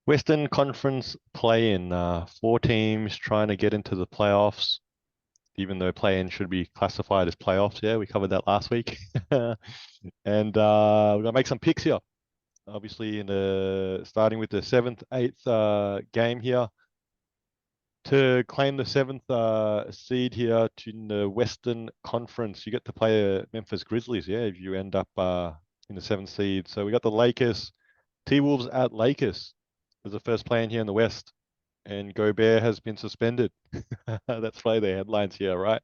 Western Conference play-in, four teams trying to get into the playoffs, even though play-in should be classified as playoffs. Yeah, we covered that last week. And we're gonna make some picks here. Obviously, in the starting with the seventh, eighth game here to claim the seventh seed here in the Western Conference. You get to play Memphis Grizzlies, yeah, if you end up in the seventh seed. So we got the Lakers, T-Wolves at Lakers as the first play in here in the West. And Gobert has been suspended. That's why the headlines here, right?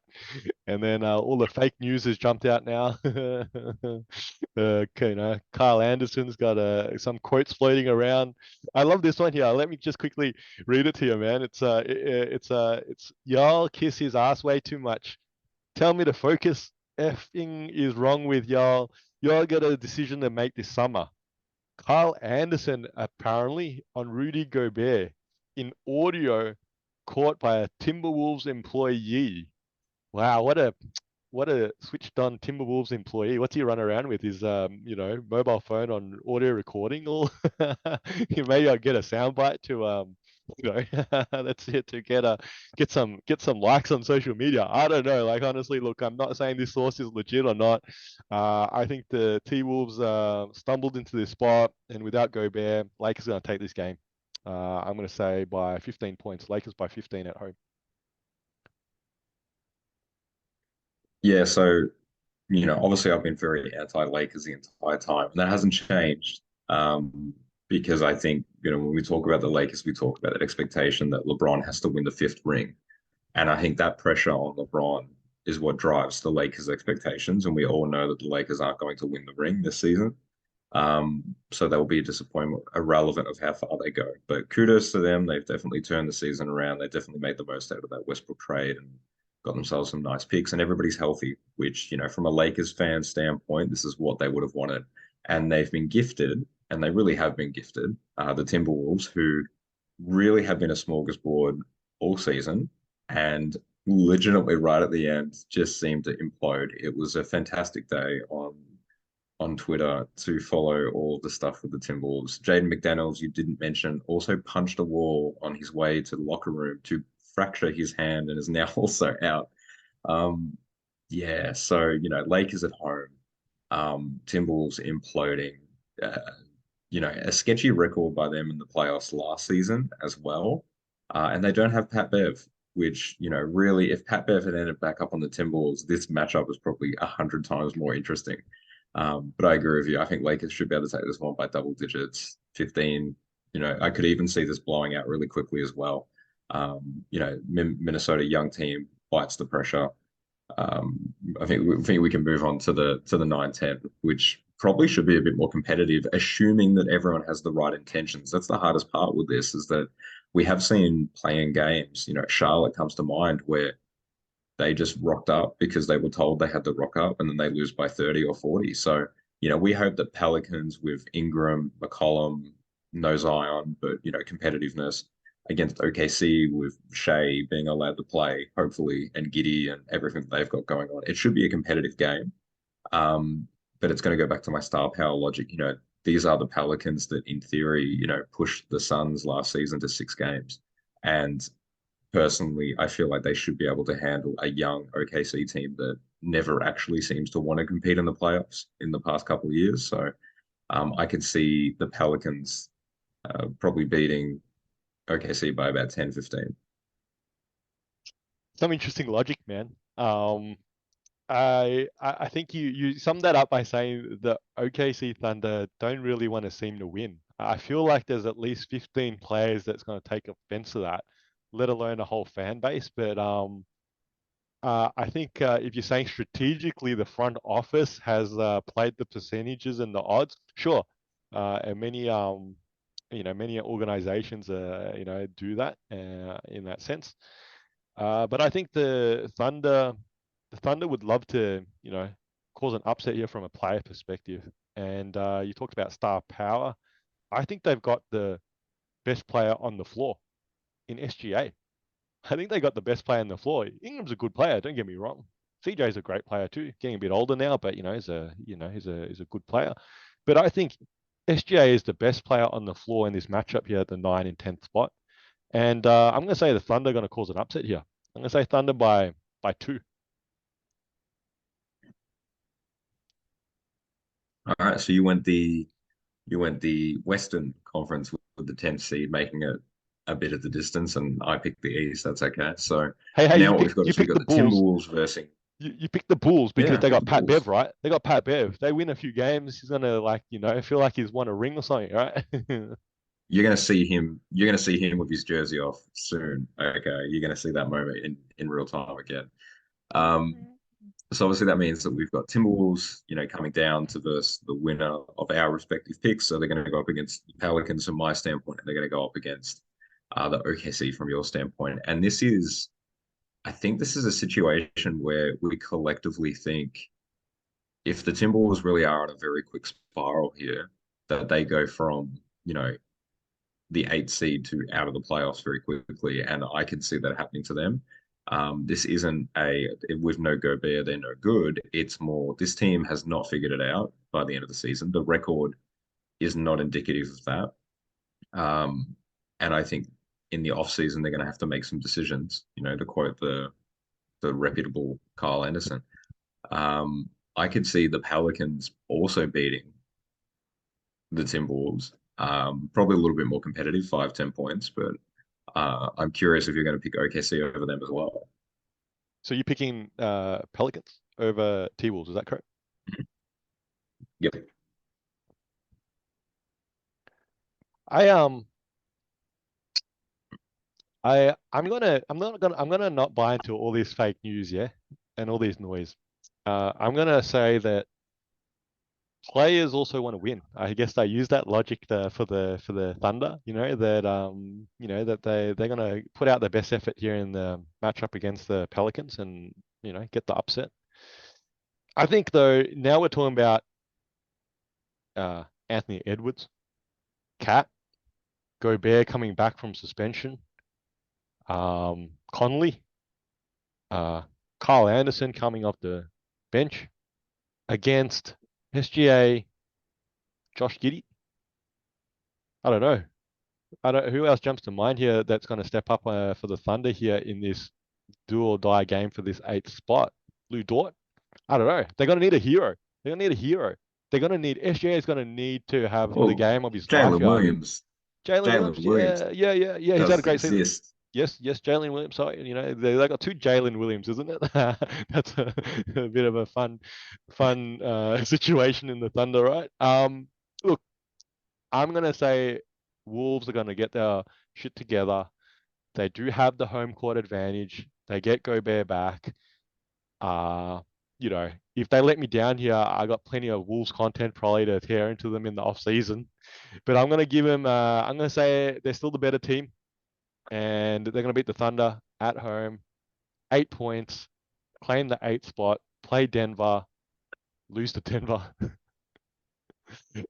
And then all the fake news has jumped out now. Kyle Anderson's got some quotes floating around. I love this one here. Let me just quickly read it to you, man. It's y'all kiss his ass way too much. Tell me to focus. Effing is wrong with y'all. Y'all got a decision to make this summer. Kyle Anderson apparently on Rudy Gobert in audio caught by a Timberwolves employee. Wow, what a switched on Timberwolves employee. What's he run around with? His mobile phone on audio recording or maybe I'll get a soundbite to that's it to get some likes on social media. I don't know. Like honestly, look, I'm not saying this source is legit or not. I think the T-Wolves stumbled into this spot and without Gobert, Lakers are gonna take this game. I'm gonna say by 15 points. Lakers by 15 at home. Yeah, so obviously I've been very anti-Lakers the entire time, and that hasn't changed. Because I think, when we talk about the Lakers, we talk about that expectation that LeBron has to win the fifth ring. And I think that pressure on LeBron is what drives the Lakers' expectations. And we all know that the Lakers aren't going to win the ring this season. So that will be a disappointment, irrelevant of how far they go. But kudos to them. They've definitely turned the season around. They definitely made the most out of that Westbrook trade and got themselves some nice picks, and everybody's healthy, which, from a Lakers fan standpoint, this is what they would have wanted. And they've been gifted, and they really have been gifted, the Timberwolves, who really have been a smorgasbord all season and legitimately right at the end just seemed to implode. It was a fantastic day on Twitter to follow all of the stuff with the Timberwolves. Jaden McDaniels, you didn't mention, also punched a wall on his way to the locker room to fracture his hand and is now also out. Um, yeah, so Lakers at home, Timberwolves imploding. Uh, a sketchy record by them in the playoffs last season as well. And they don't have Pat Bev, which, really, if Pat Bev had ended back up on the Timberwolves, this matchup was probably 100 times more interesting. But I agree with you. I think Lakers should be able to take this one by double digits, 15. I could even see this blowing out really quickly as well. Minnesota young team bites the pressure. I think we can move on to the 9-10, which probably should be a bit more competitive, assuming that everyone has the right intentions. That's the hardest part with this, is that we have seen playing games. Charlotte comes to mind where they just rocked up because they were told they had to rock up, and then they lose by 30 or 40. So, we hope that Pelicans with Ingram, McCollum, no Zion, but competitiveness against OKC with Shea being allowed to play, hopefully, and Giddy and everything they've got going on. It should be a competitive game. But it's going to go back to my star power logic. These are the Pelicans that, in theory, pushed the Suns last season to 6 games. And personally, I feel like they should be able to handle a young OKC team that never actually seems to want to compete in the playoffs in the past couple of years. So I could see the Pelicans probably beating OKC by about 10, 15. Some interesting logic, man. I think you summed that up by saying the OKC Thunder don't really want to seem to win. I feel like there's at least 15 players that's going to take offense to that, let alone a whole fan base. But I think if you're saying strategically the front office has played the percentages and the odds, sure. And many organizations do that in that sense. But I think the Thunder would love to, cause an upset here from a player perspective. And you talked about star power. I think they've got the best player on the floor in SGA. I think they got the best player on the floor. Ingram's a good player, don't get me wrong. CJ's a great player too. Getting a bit older now, but he's a good player. But I think SGA is the best player on the floor in this matchup here at the 9 and 10th spot. And I'm going to say the Thunder are going to cause an upset here. I'm going to say Thunder by 2. All right, so you went the Western Conference with the 10th seed, making it a bit of the distance, and I picked the East. That's okay. So Hey, now you what we've picked got you is we've picked got the the Bulls. Timberwolves versus You picked the Bulls because yeah, I they picked got the Pat Bev, Bulls. right? They got Pat Bev. They win a few games. He's gonna like, feel like he's won a ring or something, right? You're gonna see him. You're gonna see him with his jersey off soon. Okay, you're gonna see that moment in real time again. Um, so obviously that means that we've got Timberwolves, coming down to verse the winner of our respective picks. So they're going to go up against the Pelicans from my standpoint, and they're going to go up against the OKC from your standpoint. And I think this is a situation where we collectively think if the Timberwolves really are on a very quick spiral here, that they go from, the 8th seed to out of the playoffs very quickly, and I can see that happening to them. This isn't with no Gobert, they're no good. It's more this team has not figured it out by the end of the season. The record is not indicative of that. And I think in the off season they're going to have to make some decisions. To quote the reputable Kyle Anderson, I could see the Pelicans also beating the Timberwolves. Probably a little bit more competitive, 5-10 points, but I'm curious if you're going to pick OKC over them as well. So you're picking Pelicans over T-Wolves, is that correct? Yep. I I'm gonna not buy into all this fake news, yeah, and all this noise. I'm gonna say that players also want to win. I guess they use that logic for the Thunder, that they're gonna put out their best effort here in the matchup against the Pelicans and get the upset. I think though now we're talking about Anthony Edwards, Cat, Gobert coming back from suspension, Conley, uh, Kyle Anderson coming off the bench against SGA, Josh Giddey. I don't know. I don't. Who else jumps to mind here that's going to step up for the Thunder here in this do or die game for this 8th spot? Lou Dort. I don't know. They're going to need a hero. They're going to need a hero. They're going to need SGA is going to need to have the Oh, game of his life. Jalen Yeah. Williams. Jalen Jalen Williams. Williams Yeah, yeah, yeah, yeah. He's had a does great season. exist. Yes, yes, Jalen Williams. Sorry, they got two Jalen Williams, isn't it? That's a bit of a fun situation in the Thunder, right? Look, I'm gonna say Wolves are gonna get their shit together. They do have the home court advantage. They get Gobert back. Uh, if they let me down here, I got plenty of Wolves content probably to tear into them in the off season. But I'm gonna give them. I'm gonna say they're still the better team, and they're gonna beat the Thunder at home. 8 points, claim the 8th spot, play Denver, lose to Denver.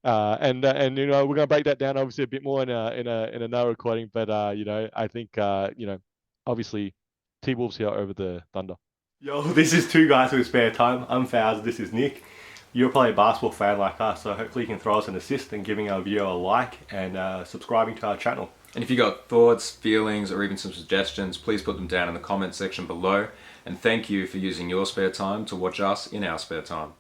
And we're gonna break that down obviously a bit more in another recording, but I think obviously T-Wolves here over the Thunder. Yo, this is two guys with spare time. I'm Faz, this is Nick. You're probably a basketball fan like us, so hopefully you can throw us an assist and giving our video a like and subscribing to our channel. And if you got thoughts, feelings, or even some suggestions, please put them down in the comment section below. And thank you for using your spare time to watch us in our spare time.